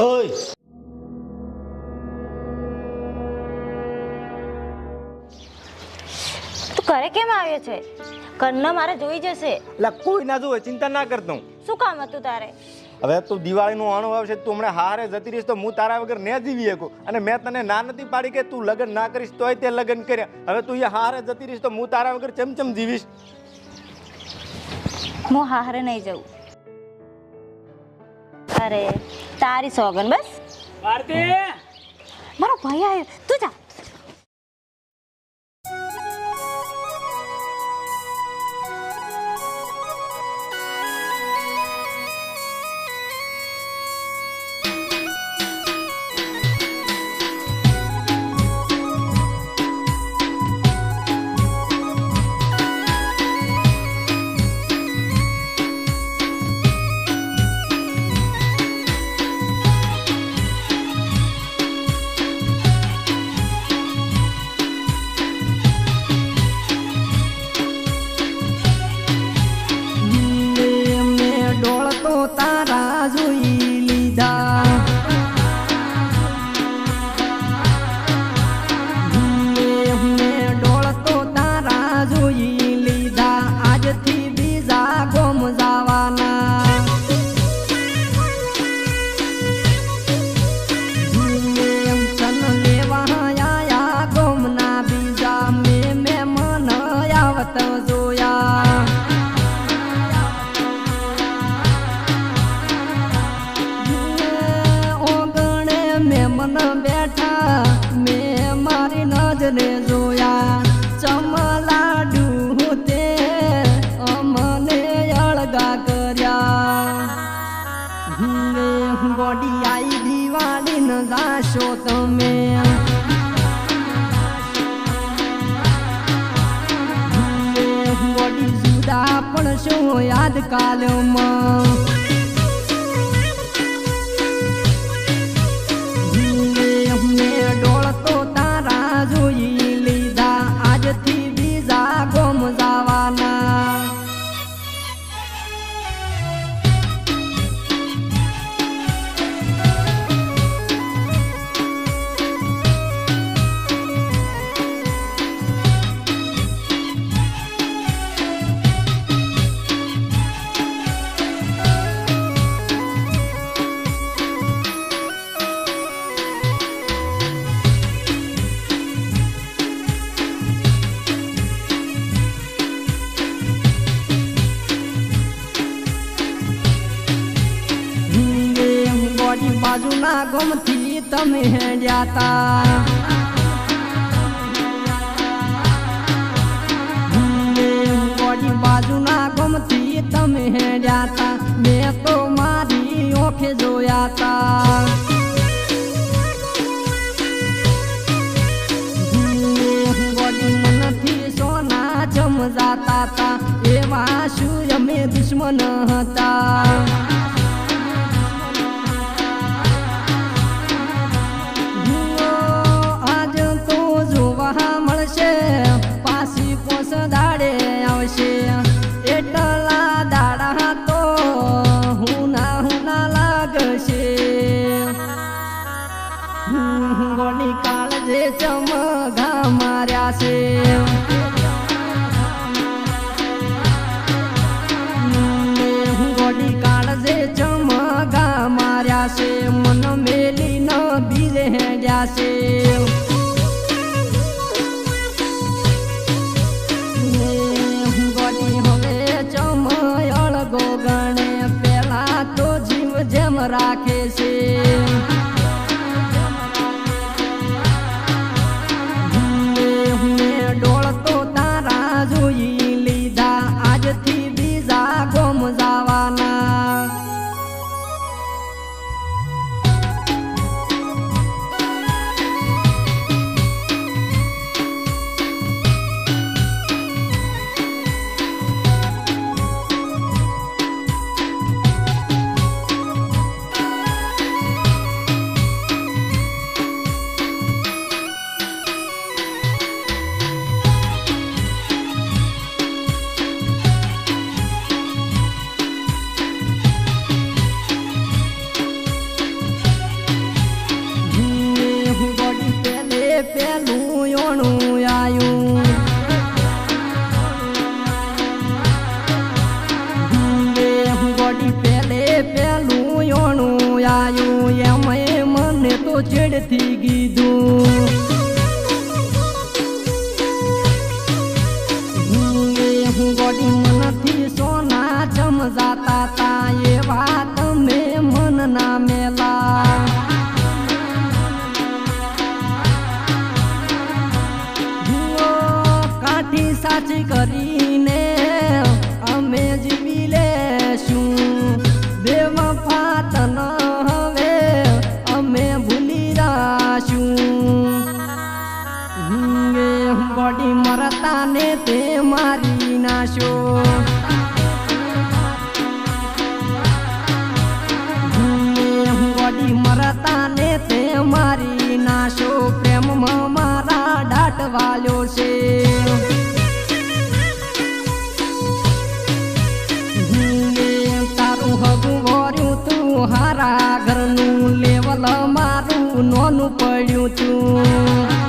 ઓય તું ઘરે કેમ આવ્યો છે? ઘરના મારે જોઈ જશે. એટલે કોઈ ના જોવે, ચિંતા ના કરતો. શું કામ હતું તારે? હવે તું દિવાળીનું આણું આવશે, તું હમણાં હારે જતી રહીશ તો હું તારા વગર ન જીવી શકું. અને મેં તને ના નથી પાડી કે તું લગ્ન ના કરીશ તોય તે લગ્ન કર્યા. હવે તું એ હારે જતી રહીશ તો હું તારા વગર ચમચમ જીવીશ. હું હારે નહીં જઉં. અરે તારી સોગન બસ. આરતી મારો ભાઈ આવ્યો, તું જા. યાદ કાલમાં ડોળ તો તારા જોઈ લીધા, આજથી બીજા ગોમ જવાના. બાજુના ગોમથી તમે હેડ્યા તા, બાજુના ગોમથી તમે હેડ્યા તા, મેં તો મારી ઓખે જોયા તા. મનથી સોના જમજાતા તા, એવા શું અમે દુશ્મન હતા. પાછી પોસ દાડે આવશે, એટલા દાડા તો હુના લાગશે. ગોળી કાળજે ચમઘા માર્યા છે, ગોળી કાળજે ચમઘા માર્યા છે, મન મેલી ન બીજે હેડ્યા છે. જેમ રાખે છે ડોળ તો તારા જોઈ લીધા, આજથી બીજા ગોમ જવાના. દીધું. હું ગોડી મનથી સોના જમજાતા તા એ વાત મેં મન ના મેલા. કાઠી સાચી કરીને અમે જીવી લેશું. બેવફા તન હવે અમે ભૂલી રાશું. ગોડી મરતા ને તે મારી નાશો. ગોડી મરતા ને તે મારી નાશો. પ્રેમમાં મારા દાટ વાલ્યો છે. તારું હગું ભર્યું તું હારા ઘરનું લેવલ મારું નોનું પડ્યું તું.